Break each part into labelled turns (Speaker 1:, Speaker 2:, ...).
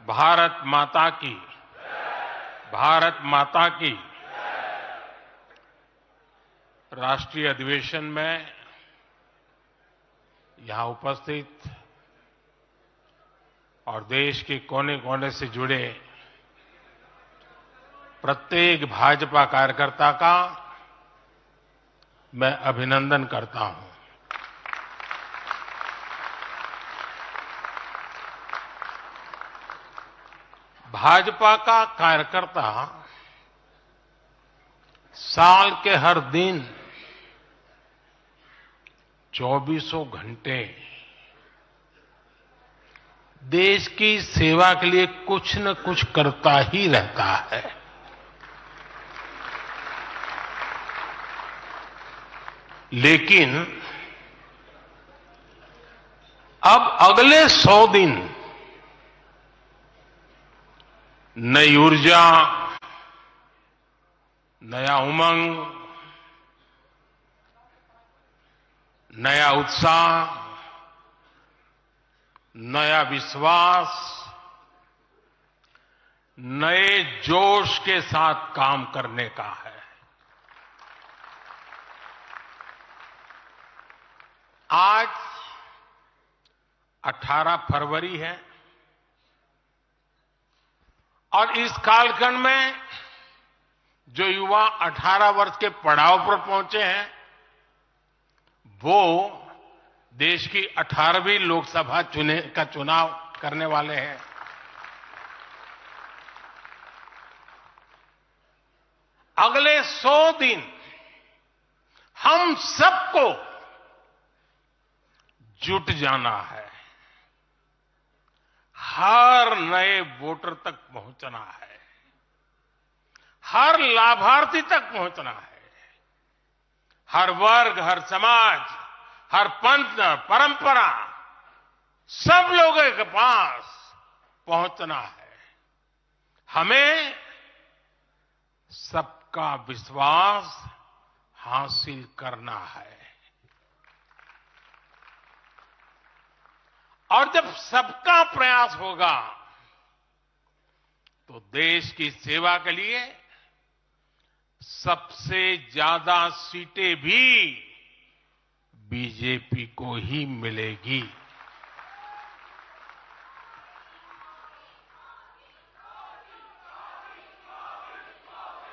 Speaker 1: भारत माता की, भारत माता की। राष्ट्रीय अधिवेशन में यहां उपस्थित और देश के कोने कोने से जुड़े प्रत्येक भाजपा कार्यकर्ता का मैं अभिनंदन करता हूं। भाजपा का कार्यकर्ता साल के हर दिन 24 घंटे देश की सेवा के लिए कुछ न कुछ करता ही रहता है। लेकिन अब अगले 100 दिन नई ऊर्जा, नया उमंग, नया उत्साह, नया विश्वास, नए जोश के साथ काम करने का है। आज 18 फरवरी है और इस कालखंड में जो युवा 18 वर्ष के पड़ाव पर पहुंचे हैं, वो देश की 18वीं लोकसभा का चुनाव करने वाले हैं। अगले 100 दिन हम सबको जुट जाना है, हर नए वोटर तक पहुंचना है, हर लाभार्थी तक पहुंचना है, हर वर्ग, हर समाज, हर पंथ, परंपरा, सब लोगों के पास पहुंचना है। हमें सबका विश्वास हासिल करना है। और जब सबका प्रयास होगा तो देश की सेवा के लिए सबसे ज्यादा सीटें भी बीजेपी को ही मिलेगी।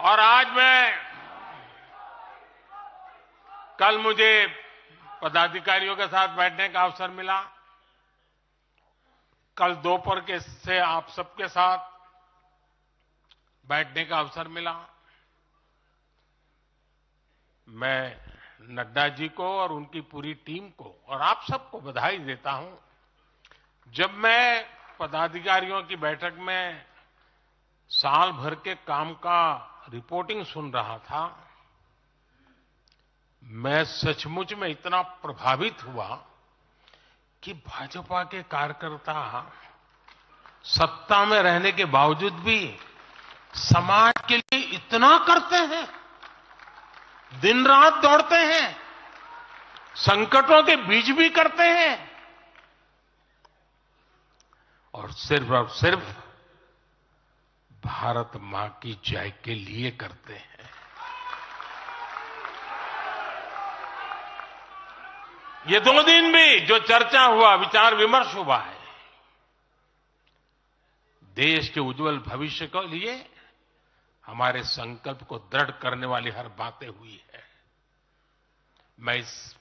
Speaker 1: और आज कल मुझे पदाधिकारियों के साथ बैठने का अवसर मिला। कल दोपहर से आप सबके साथ बैठने का अवसर मिला। मैं नड्डा जी को और उनकी पूरी टीम को और आप सबको बधाई देता हूं। जब मैं पदाधिकारियों की बैठक में साल भर के काम का रिपोर्टिंग सुन रहा था, मैं सचमुच में इतना प्रभावित हुआ कि भाजपा के कार्यकर्ता सत्ता में रहने के बावजूद भी समाज के लिए इतना करते हैं, दिन रात दौड़ते हैं, संकटों के बीच भी करते हैं और सिर्फ भारत मां की जय के लिए करते हैं। ये 2 दिन भी जो चर्चा हुआ, विचार विमर्श हुआ है, देश के उज्जवल भविष्य के लिए हमारे संकल्प को दृढ़ करने वाली हर बातें हुई है। मैं इस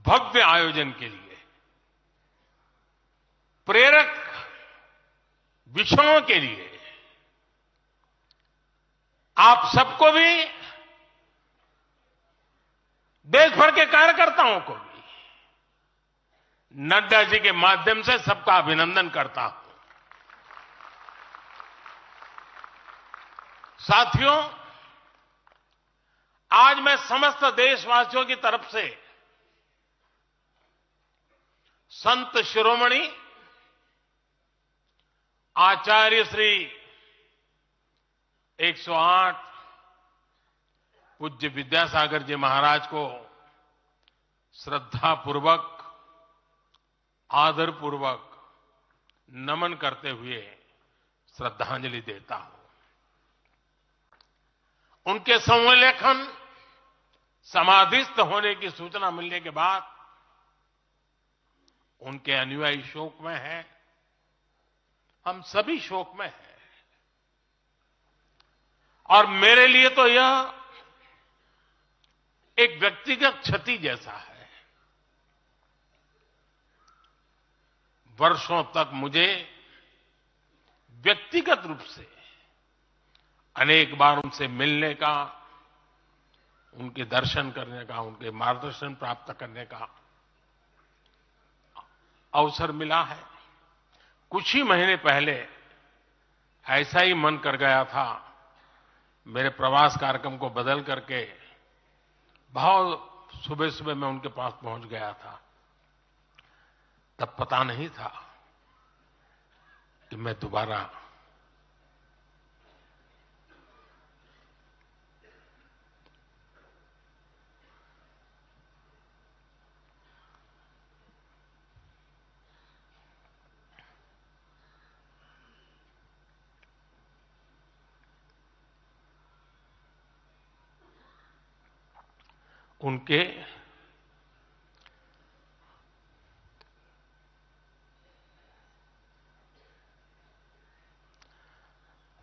Speaker 1: भव्य आयोजन के लिए, प्रेरक विषयों के लिए आप सबको भी, देश भर के कार्यकर्ताओं को भी नड्डा जी के माध्यम से सबका अभिनंदन करता हूं। साथियों, आज मैं समस्त देशवासियों की तरफ से संत शिरोमणि आचार्य श्री 108 पूज्य विद्यासागर जी महाराज को श्रद्धापूर्वक, आदरपूर्वक नमन करते हुए श्रद्धांजलि देता हूं। उनके संलेखन समाधिस्थ होने की सूचना मिलने के बाद उनके अनुयायी शोक में हैं, हम सभी शोक में हैं। और मेरे लिए तो यह एक व्यक्तिगत क्षति जैसा है। वर्षों तक मुझे व्यक्तिगत रूप से अनेक बार उनसे मिलने का, उनके दर्शन करने का, उनके मार्गदर्शन प्राप्त करने का अवसर मिला है। कुछ ही महीने पहले ऐसा ही मन कर गया था, मेरे प्रवास कार्यक्रम को बदल करके बहुत सुबह सुबह मैं उनके पास पहुंच गया था। तब पता नहीं था कि मैं दोबारा उनके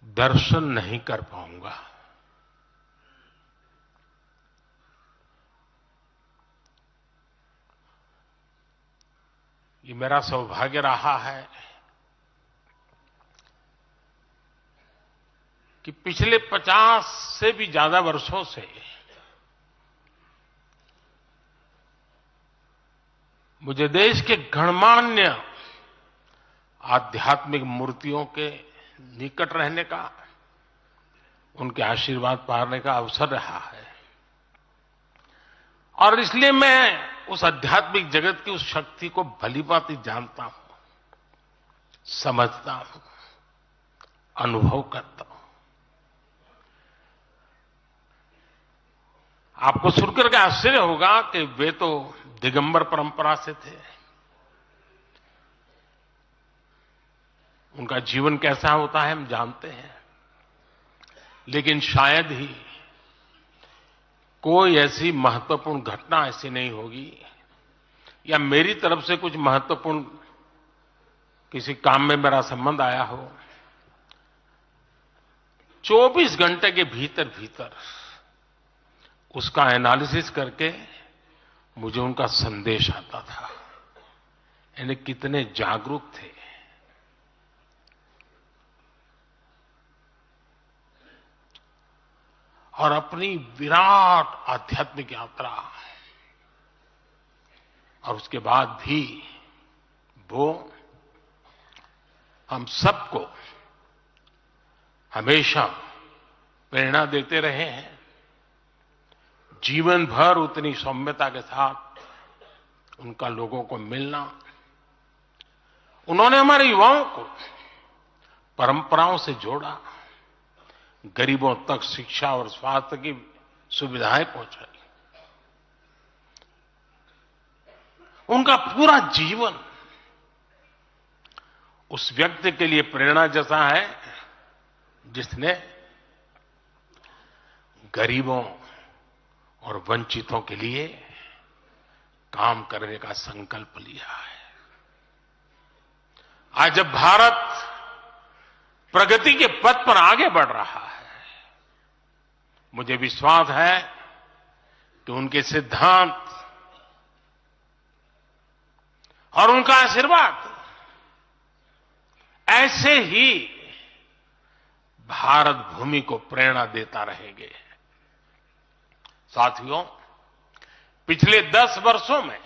Speaker 1: दर्शन नहीं कर पाऊंगा। ये मेरा सौभाग्य रहा है कि पिछले 50 से भी ज्यादा वर्षों से मुझे देश के गणमान्य आध्यात्मिक मूर्तियों के निकट रहने का, उनके आशीर्वाद पाने का अवसर रहा है। और इसलिए मैं उस आध्यात्मिक जगत की उस शक्ति को भलीभांति जानता हूं, समझता हूं, अनुभव करता हूं। आपको सुनकर के आश्चर्य होगा कि वे तो दिगंबर परंपरा से थे। उनका जीवन कैसा होता है हम जानते हैं, लेकिन शायद ही कोई ऐसी महत्वपूर्ण घटना ऐसी नहीं होगी या मेरी तरफ से कुछ महत्वपूर्ण किसी काम में मेरा संबंध आया हो, 24 घंटे के भीतर भीतर उसका एनालिसिस करके मुझे उनका संदेश आता था। यानी कितने जागरूक थे। और अपनी विराट आध्यात्मिक यात्रा और उसके बाद भी वो हम सबको हमेशा प्रेरणा देते रहे हैं। जीवन भर उतनी सौम्यता के साथ उनका लोगों को मिलना, उन्होंने हमारे युवाओं को परंपराओं से जोड़ा, गरीबों तक शिक्षा और स्वास्थ्य की सुविधाएं पहुंचाई। उनका पूरा जीवन उस व्यक्ति के लिए प्रेरणा जैसा है जिसने गरीबों और वंचितों के लिए काम करने का संकल्प लिया है। आज जब भारत प्रगति के पथ पर आगे बढ़ रहा है, मुझे विश्वास है कि उनके सिद्धांत और उनका आशीर्वाद ऐसे ही भारत भूमि को प्रेरणा देता रहेंगे। साथियों, पिछले 10 वर्षों में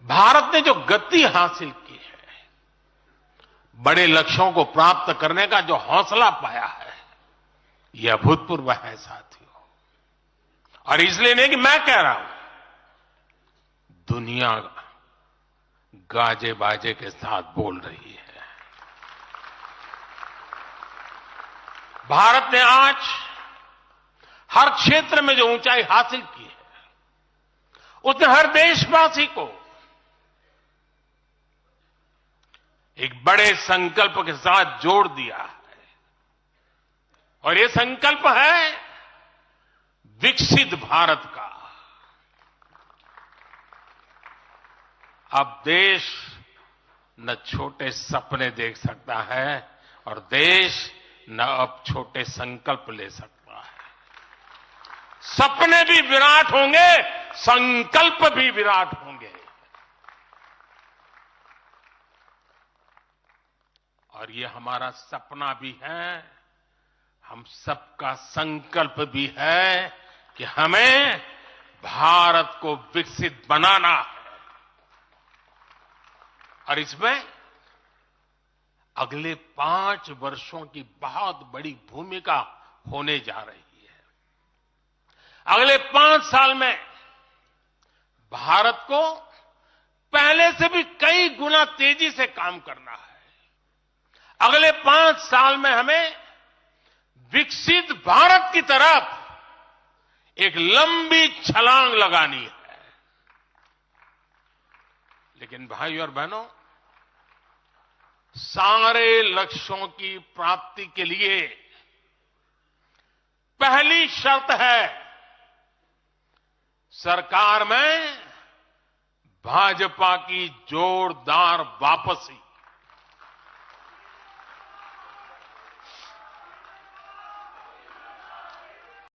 Speaker 1: भारत ने जो गति हासिल की है, बड़े लक्ष्यों को प्राप्त करने का जो हौसला पाया है, यह अभूतपूर्व है साथियों। और इसलिए नहीं कि मैं कह रहा हूं, दुनिया गाजे बाजे के साथ बोल रही है। भारत ने आज हर क्षेत्र में जो ऊंचाई हासिल की है, उसने हर देशवासी को एक बड़े संकल्प के साथ जोड़ दिया है। और ये संकल्प है विकसित भारत का। अब देश न छोटे सपने देख सकता है और देश न अब छोटे संकल्प ले सकता है। सपने भी विराट होंगे, संकल्प भी विराट होंगे। और ये हमारा सपना भी है, हम सबका संकल्प भी है कि हमें भारत को विकसित बनाना है। और इसमें अगले 5 वर्षों की बहुत बड़ी भूमिका होने जा रही है। अगले 5 साल में भारत को पहले से भी कई गुना तेजी से काम करना है। अगले 5 साल में हमें विकसित भारत की तरफ एक लंबी छलांग लगानी है। लेकिन भाई और बहनों, सारे लक्ष्यों की प्राप्ति के लिए पहली शर्त है सरकार में भाजपा की जोरदार वापसी।